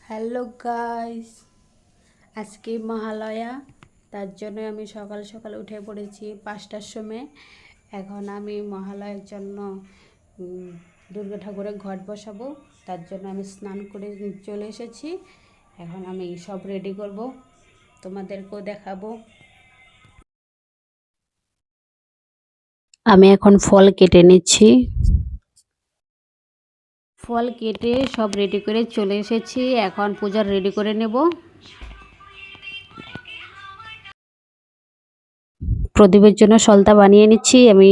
Hello guys, আজকে মহালয়া। তার জন্য আমি সকাল সকাল উঠে পড়েছি 5টার সময়। এখন আমি মহালয়ার জন্য দুর্গা ঠাকুরের ঘট বসাবো। তার জন্য আমি স্নান করে চলে এসেছি। এখন আমি সব রেডি করব, তোমাদেরকেও দেখাবো। আমি এখন ফল কেটে নিচ্ছি। ফল কেটে সব রেডি করে চলে এসেছি। এখন পূজার রেডি করে নেব। প্রদীপের জন্য সলতা বানিয়ে নিচ্ছি। আমি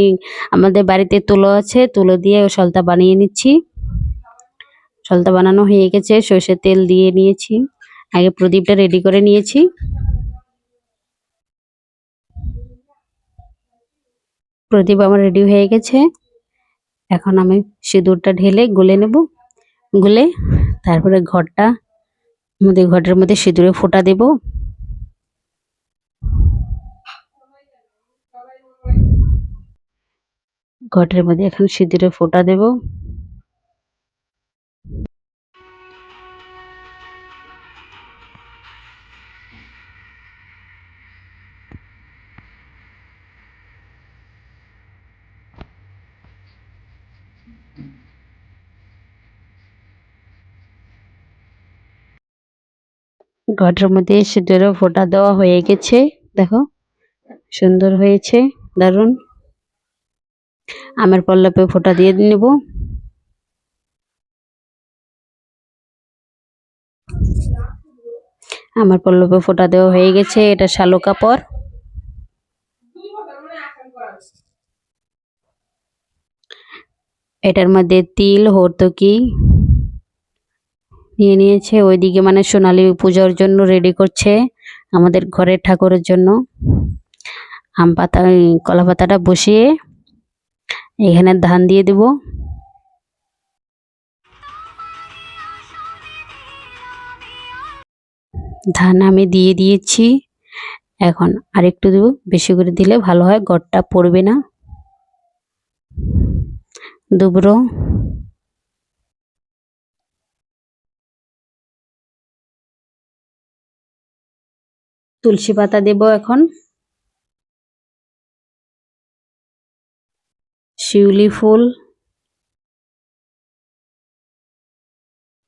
আমাদের বাড়িতে তুলো আছে, তুলো দিয়ে সলতা বানিয়ে নিচ্ছি। সলতা বানানো হয়ে গেছে, সর্ষের তেল দিয়ে নিয়েছি। আগে প্রদীপটা রেডি করে নিয়েছি। প্রদীপ আমার রেডি হয়ে গেছে। এখন আমি সিঁদুরটা ঢেলে গুলে নেব। গুলে তারপরে ঘটের মধ্যে সিঁদুরে ফোঁটা দেব। ঘটের মধ্যে এখন সিঁদুরে ফোঁটা দেব। ঘটের মধ্যে সিঁদুরে ফোঁটা দেওয়া হয়ে গেছে। দেখো সুন্দর হয়েছে, দারুণ। আমের পল্লবে ফোঁটা দিয়ে নেব। আমার পল্লবে ফোঁটা দেওয়া হয়ে গেছে। এটা শালু কাপড়। এটার মধ্যে তিল হর্তকি নিয়ে নিয়েছে। ওইদিকে মানে সোনালী পূজার জন্য রেডি করছে আমাদের ঘরের ঠাকুরের জন্য। আম পাতা কলা পাতাটা বসিয়ে এখানে ধান দিয়ে দেব। ধান আমি দিয়ে দিয়েছি। এখন আরেকটু দেব, বেশি করে দিলে ভালো হয়, ঘরটা পড়বে না। দুবরো তুলসী পাতা দেব। এখন শিউলি ফুল,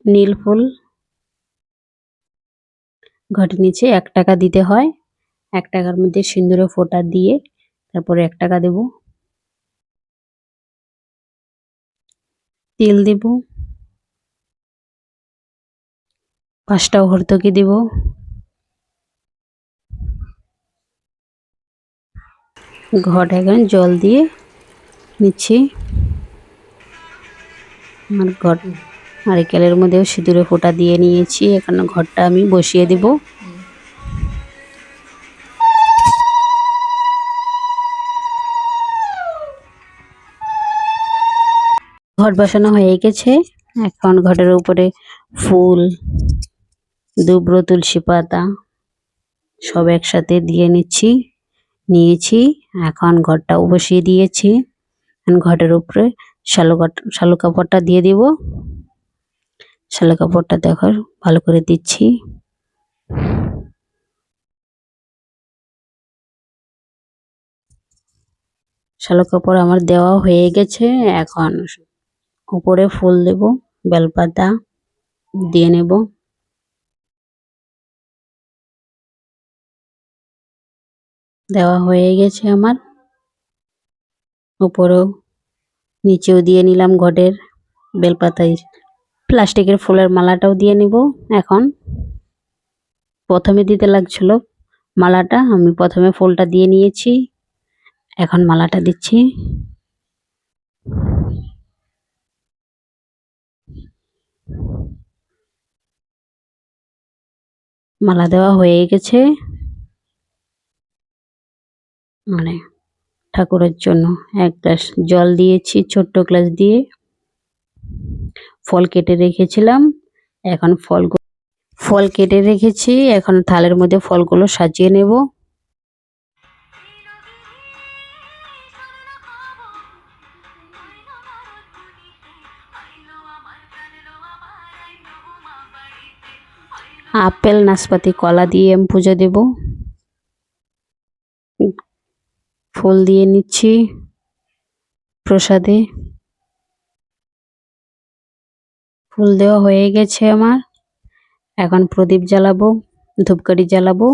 নীল ফুল। ঘটের নিচে 1 টাকা দিতে হয়। 1 টাকার মধ্যে সিঁদুরে ফোঁটা দিয়ে তারপরে 1 টাকা দেব। তেল দেব। 5টা হর্তকি দেব। ঘট এখন জল দিয়ে নিচ্ছি। আমার ঘট নারিকেলের মধ্যেও সিঁদুরে ফোঁটা দিয়ে নিয়েছি। এখানে ঘটটা আমি বসিয়ে দেব। ঘট বসানো হয়ে গেছে। এখন ঘটের উপরে ফুল, দুব্র, তুলসী পাতা সব একসাথে দিয়ে নিয়েছি। এখন ঘরটাও বসিয়ে দিয়েছি। ঘটের উপরে শালু কাপড়টা দিয়ে দিব। শালু কাপড়টা দেখো ভালো করে দিচ্ছি। শালু কাপড় আমার দেওয়া হয়ে গেছে। এখন উপরে ফুল দেব, বেলপাতা দিয়ে নেব। দেওয়া হয়ে গেছে আমার। উপরেও নিচেও দিয়ে নিলাম ঘটের বেলপাতায়। প্লাস্টিকের ফুলের মালাটাও দিয়ে নিব। এখন প্রথমে দিতে লাগছিল মালাটা, আমি প্রথমে ফুলটা দিয়ে নিয়েছি। এখন মালাটা দিচ্ছি। মালা দেওয়া হয়ে গেছে। মানে ঠাকুরের জন্য 1 গ্লাস জল দিয়েছি ছোট্ট গ্লাস দিয়ে। ফল কেটে রেখেছিলাম। এখন ফল কেটে রেখেছি। এখন থালের মধ্যে ফলগুলো সাজিয়ে নেব। আপেল নাশপাতি কলা দিয়ে আমি পুজো দেব। ফুল দিয়ে নিচ্ছি প্রসাদে। ফুল দেওয়া হয়ে গেছে আমার। এখন প্রদীপ জ্বালাবো, ধূপকাঠি জ্বালাবো।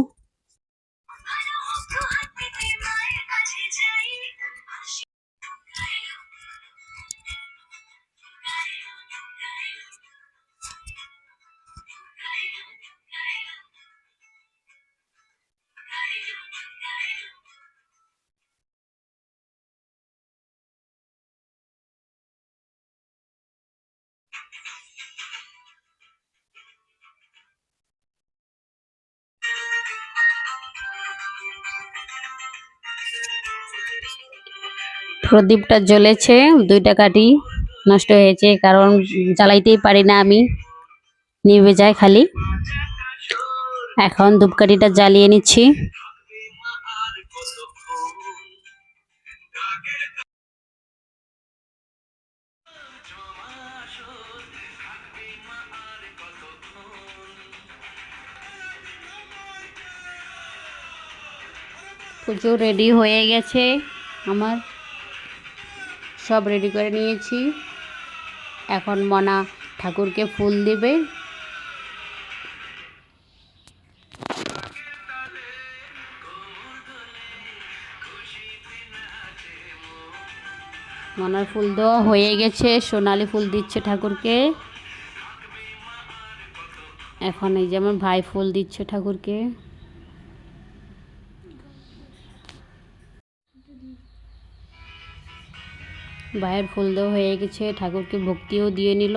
প্রদীপটা জ্বলেছে, 2টা কাঠি নষ্ট হয়েছে কারণ জ্বালাইতেই পারি না আমি, নিভে যায় খালি। এখন ধূপকাঠিটা জ্বালিয়ে নিচ্ছি। পুজো রেডি হয়ে গেছে আমার, সব রেডি করে নিয়েছি। এখন মনা ঠাকুরকে ফুল দেবে। মনার ফুল দেওয়া হয়ে গেছে, সোনালি ফুল দিচ্ছে ঠাকুরকে। এখন এই যে আমার ভাই ফুল দিচ্ছে ঠাকুরকে। ভাইয়ের ফুল দেওয়া হয়ে গেছে, ঠাকুরকে ভক্তিও দিয়ে নিল।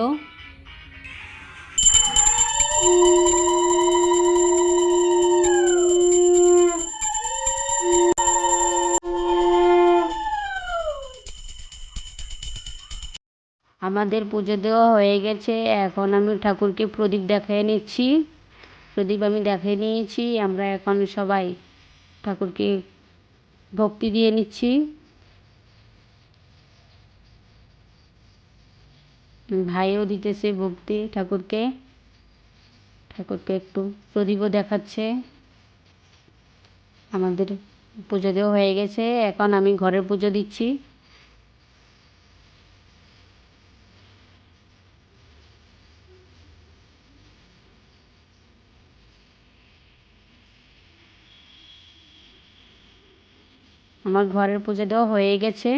আমাদের পুজো দেওয়া হয়ে গেছে, এখন আমি ঠাকুরকে প্রদীপ দেখিয়ে নিচ্ছি। প্রদীপ আমি দেখিয়ে নিয়েছি। আমরা এখন সবাই ঠাকুরকে ভক্তি দিয়ে নিচ্ছি। ভাইও দিতেছে ভক্তি ঠাকুরকে। ঠাকুরকে একটু প্রদীপও দেখাচ্ছে। আমাদের পুজো দেওয়া হয়ে গেছে, এখন আমি ঘরের পুজো দিচ্ছি। আমার ঘরের পুজো দেওয়া হয়ে গেছে।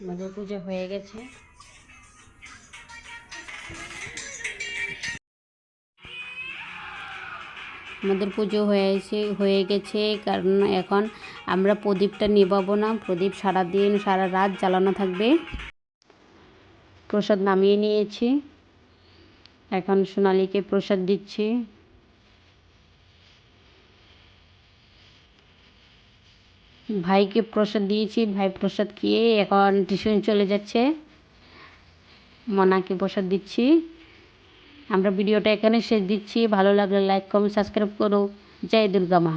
আমাদের পুজো হয়ে গেছে। আমাদের পুজো হয়ে গেছে, কারণ এখন আমরা প্রদীপটা নিভাবো না। প্রদীপ সারাদিন সারা রাত জ্বালানো থাকবে। প্রসাদ নামিয়ে নিয়েছি, এখন সোনালীকে প্রসাদ দিচ্ছি। ভাইকে প্রসাদ দিয়েছি, ভাই প্রসাদ খেয়ে এখন টিউশন চলে যাচ্ছে। মনাকে প্রসাদ দিচ্ছি। আমরা ভিডিওটা এখানে শেষ দিচ্ছি। ভালো লাগলে লাইক কমেন্ট সাবস্ক্রাইব করো। জয় দুর্গা মা।